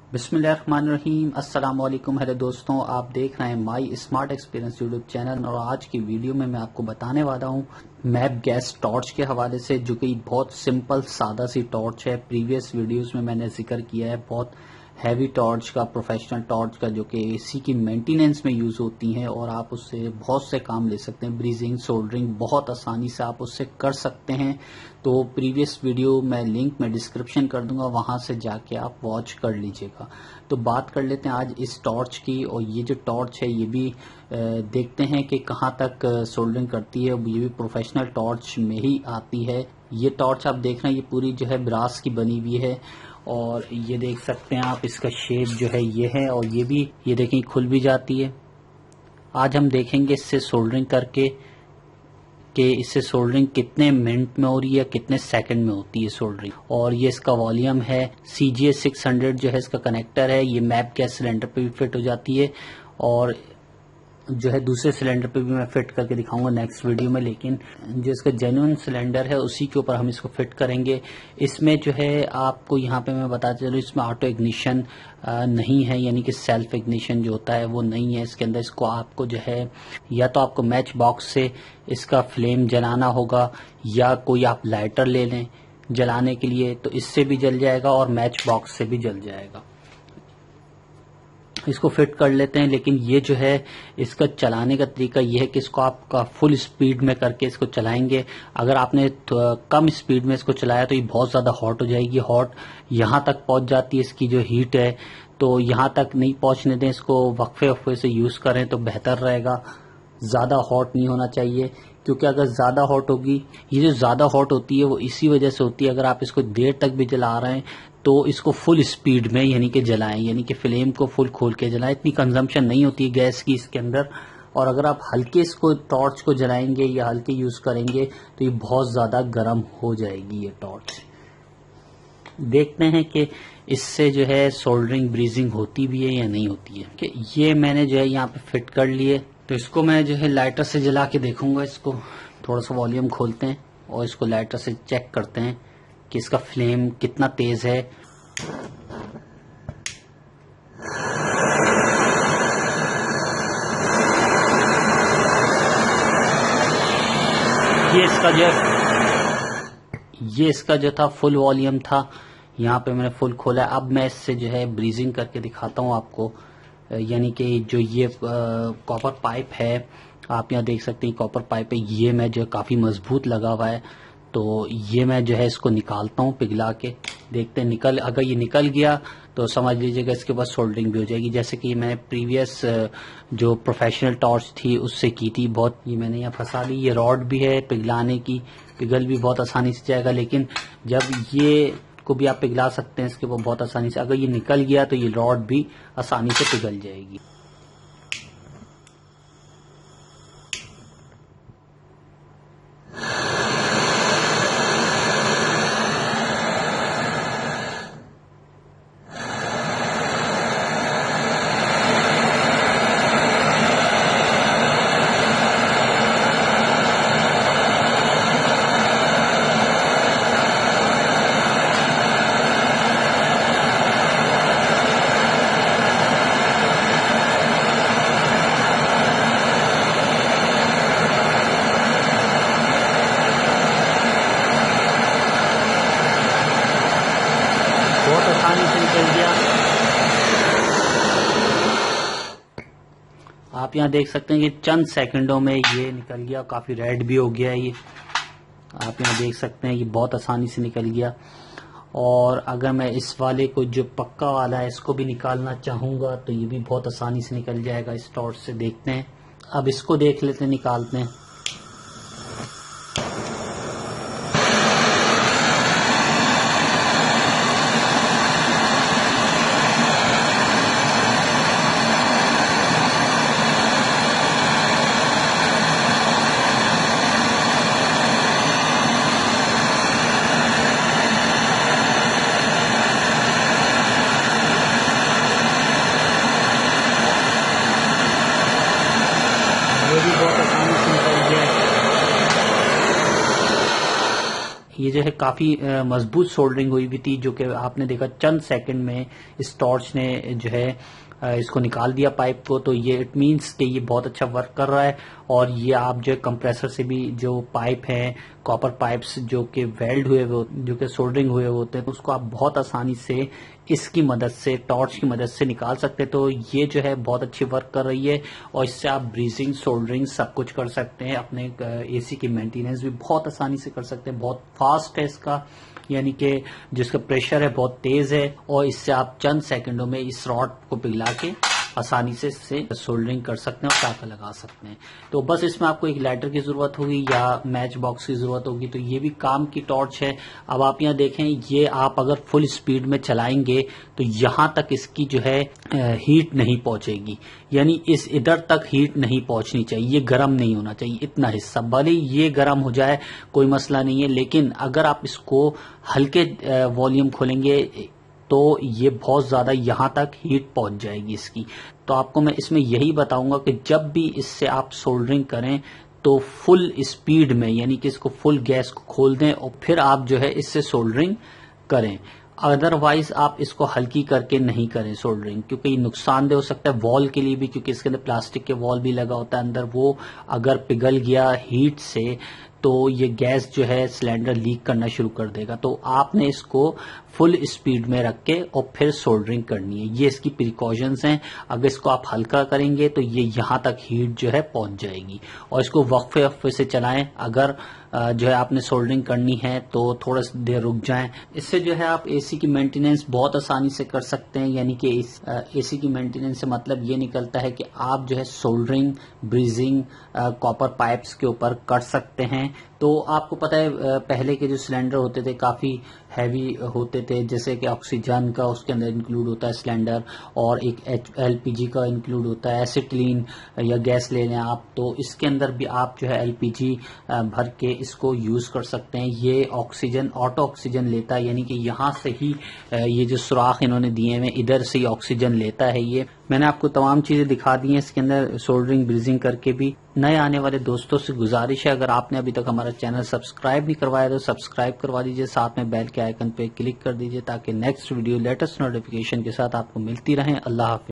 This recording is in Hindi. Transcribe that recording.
बिस्मिल्लाहिर्रहमानिर्रहीम। अस्सलाम वालेकुम। हेलो दोस्तों, आप देख रहे हैं माई स्मार्ट एक्सपीरियंस यूट्यूब चैनल और आज की वीडियो में मैं आपको बताने वाला हूँ मैप गैस टॉर्च के हवाले से, जो कि बहुत सिंपल सादा सी टॉर्च है। प्रीवियस वीडियोस में मैंने जिक्र किया है बहुत हैवी टॉर्च का, प्रोफेशनल टॉर्च का, जो कि एसी की मेंटेनेंस में यूज़ होती हैं और आप उससे बहुत से काम ले सकते हैं। ब्रीजिंग, सोल्डरिंग बहुत आसानी से आप उससे कर सकते हैं। तो प्रीवियस वीडियो मैं लिंक में डिस्क्रिप्शन कर दूंगा, वहां से जाके आप वॉच कर लीजिएगा। तो बात कर लेते हैं आज इस टॉर्च की। और ये जो टॉर्च है ये भी देखते हैं कि कहाँ तक सोल्डरिंग करती है। ये भी प्रोफेशनल टॉर्च में ही आती है। ये टॉर्च आप देख रहे हैं, ये पूरी जो है ब्रास की बनी हुई है और ये देख सकते हैं आप, इसका शेप जो है ये है और ये भी ये देखें खुल भी जाती है। आज हम देखेंगे इससे सोल्डरिंग करके कि इससे सोल्डरिंग कितने मिनट में हो रही है, कितने सेकंड में होती है सोल्डरिंग। और ये इसका वॉल्यूम है CGS 600 जो है इसका कनेक्टर है। ये मैप गैस सिलेंडर पे भी फिट हो जाती है और जो है दूसरे सिलेंडर पे भी मैं फिट करके दिखाऊंगा नेक्स्ट वीडियो में, लेकिन जो इसका जेन्युइन सिलेंडर है उसी के ऊपर हम इसको फिट करेंगे। इसमें जो है आपको यहाँ पे मैं बताता चलूँ, इसमें ऑटो इग्निशन नहीं है, यानी कि सेल्फ इग्निशन जो होता है वो नहीं है इसके अंदर। इसको आपको जो है या तो आपको मैच बॉक्स से इसका फ्लेम जलाना होगा या कोई आप लाइटर ले लें जलाने के लिए, तो इससे भी जल जाएगा और मैच बॉक्स से भी जल जाएगा। इसको फिट कर लेते हैं। लेकिन ये जो है इसका चलाने का तरीका ये है कि इसको आपका फुल स्पीड में करके इसको चलाएंगे। अगर आपने कम स्पीड में इसको चलाया तो ये बहुत ज़्यादा हॉट हो जाएगी। हॉट यहाँ तक पहुँच जाती है, इसकी जो हीट है, तो यहाँ तक नहीं पहुँचने दें। इसको वक्फे वक्फे से यूज़ करें तो बेहतर रहेगा। ज़्यादा हॉट नहीं होना चाहिए, क्योंकि अगर ज़्यादा हॉट होगी, ये जो ज़्यादा हॉट होती है वो इसी वजह से होती है। अगर आप इसको देर तक भी जला रहे हैं तो इसको फुल स्पीड में यानी कि जलाएं, यानी कि फ्लेम को फुल खोल के जलाएं। इतनी कंजम्पशन नहीं होती है गैस की इसके अंदर। और अगर आप हल्के इसको टॉर्च को जलाएंगे या हल्के यूज़ करेंगे तो ये बहुत ज़्यादा गर्म हो जाएगी ये टॉर्च। देखते हैं कि इससे जो है सोल्डरिंग ब्रीजिंग होती भी है या नहीं होती है। कि ये मैंने जो है यहाँ पे फिट कर लिए, तो इसको मैं जो है लाइटर से जला के देखूंगा। इसको थोड़ा सा वॉल्यूम खोलते हैं और इसको लाइटर से चेक करते हैं कि इसका फ्लेम कितना तेज है। ये इसका जो था फुल वॉल्यूम था, यहाँ पे मैंने फुल खोला है। अब मैं इससे जो है ब्रीजिंग करके दिखाता हूँ आपको। यानी कि जो ये कॉपर पाइप है, आप यहाँ देख सकते हैं कॉपर पाइप है, ये मैं जो काफ़ी मजबूत लगा हुआ है। तो ये मैं जो है इसको निकालता हूँ पिघला के, देखते हैं अगर ये निकल गया तो समझ लीजिएगा इसके बाद सोल्डरिंग भी हो जाएगी। जैसे कि मैंने प्रीवियस जो प्रोफेशनल टॉर्च थी उससे की थी बहुत। ये मैंने यहाँ फंसा ली, ये रॉड भी है पिघलाने की, पिघल भी बहुत आसानी से जाएगा। लेकिन जब ये को भी आप पिघला सकते हैं इसके वो बहुत आसानी से। अगर ये निकल गया तो ये रॉड भी आसानी से पिघल जाएगी। बहुत आसानी से निकल गया। आप यहाँ देख सकते हैं कि चंद सेकंडों में ये निकल गया, काफ़ी रेड भी हो गया है ये। आप यहाँ देख सकते हैं कि बहुत आसानी से निकल गया। और अगर मैं इस वाले को, जो पक्का वाला है, इसको भी निकालना चाहूँगा तो ये भी बहुत आसानी से निकल जाएगा इस टॉर्च से। देखते हैं, अब इसको देख लेते हैं, निकालते हैं। ये भी बहुत आसानी से निकल ये जो है काफी मजबूत सोल्डरिंग हुई हुई थी, जो कि आपने देखा चंद सेकंड में इस टॉर्च ने जो है इसको निकाल दिया पाइप को। तो ये इट मीन्स कि ये बहुत अच्छा वर्क कर रहा है। और ये आप जो है कंप्रेसर से भी जो पाइप है, कॉपर पाइप्स जो कि वेल्ड हुए हुए, जो कि सोल्डरिंग हुए होते हैं, उसको आप बहुत आसानी से इसकी मदद से, टॉर्च की मदद से निकाल सकते हैं। तो ये जो है बहुत अच्छी वर्क कर रही है और इससे आप ब्रीजिंग, सोल्डरिंग सब कुछ कर सकते हैं। अपने एसी की मेंटेनेंस भी बहुत आसानी से कर सकते हैं। बहुत फास्ट है इसका, यानी कि जिसका प्रेशर है बहुत तेज है और इससे आप चंद सेकंडों में इस रॉड को पिघला के आसानी से इससे सोल्डरिंग कर सकते हैं और टाका लगा सकते हैं। तो बस इसमें आपको एक लाइटर की जरूरत होगी या मैच बॉक्स की जरूरत होगी। तो ये भी काम की टॉर्च है। अब आप यहाँ देखें, ये आप अगर फुल स्पीड में चलाएंगे तो यहाँ तक इसकी जो है हीट नहीं पहुंचेगी, यानी इस इधर तक हीट नहीं पहुंचनी चाहिए। ये गर्म नहीं होना चाहिए इतना हिस्सा, भले ये गर्म हो जाए कोई मसला नहीं है, लेकिन अगर आप इसको हल्के वॉल्यूम खोलेंगे तो ये बहुत ज्यादा यहां तक हीट पहुंच जाएगी इसकी। तो आपको मैं इसमें यही बताऊंगा कि जब भी इससे आप सोल्डरिंग करें तो फुल स्पीड में, यानी कि इसको फुल गैस को खोल दें और फिर आप जो है इससे सोल्डरिंग करें। अदरवाइज आप इसको हल्की करके नहीं करें सोल्डरिंग, क्योंकि ये नुकसानदेह हो सकता है वॉल के लिए भी, क्योंकि इसके अंदर प्लास्टिक के वॉल भी लगा होता है अंदर। वो अगर पिघल गया हीट से तो ये गैस जो है सिलेंडर लीक करना शुरू कर देगा। तो आपने इसको फुल स्पीड में रख के और फिर सोल्डरिंग करनी है। ये इसकी प्रिकॉशंस हैं। अगर इसको आप हल्का करेंगे तो ये यहां तक हीट जो है पहुंच जाएगी। और इसको वक्फे वक्फे से चलाएं। अगर जो है आपने सोल्डरिंग करनी है तो थोड़ा सी देर रुक जाएं। इससे जो है आप एसी की मेंटेनेंस बहुत आसानी से कर सकते हैं। यानी कि इस एसी की मेंटेनेंस से मतलब ये निकलता है कि आप जो है सोल्डरिंग, ब्रीजिंग कॉपर पाइप्स के ऊपर कर सकते हैं। तो आपको पता है पहले के जो सिलेंडर होते थे काफी हैवी होते थे, जैसे कि ऑक्सीजन का उसके अंदर इंक्लूड होता है सिलेंडर, और एक एलपीजी का इंक्लूड होता है, एसिटिलीन या गैस ले लें आप, तो इसके अंदर भी आप जो है एलपीजी भर के इसको यूज कर सकते हैं। ये ऑक्सीजन, ऑटो ऑक्सीजन लेता है, यानी कि यहाँ से ही ये जो सुराख इन्होंने दिए हुए इधर से ही ऑक्सीजन लेता है। ये मैंने आपको तमाम चीजें दिखा दी हैं इसके अंदर सोल्डरिंग, ब्रीजिंग करके भी। नए आने वाले दोस्तों से गुजारिश है, अगर आपने अभी तक हमारा चैनल सब्सक्राइब नहीं करवाया तो सब्सक्राइब करवा दीजिए, साथ में बेल के आइकन पे क्लिक कर दीजिए ताकि नेक्स्ट वीडियो लेटेस्ट नोटिफिकेशन के साथ आपको मिलती रहे। अल्लाह हाफिज।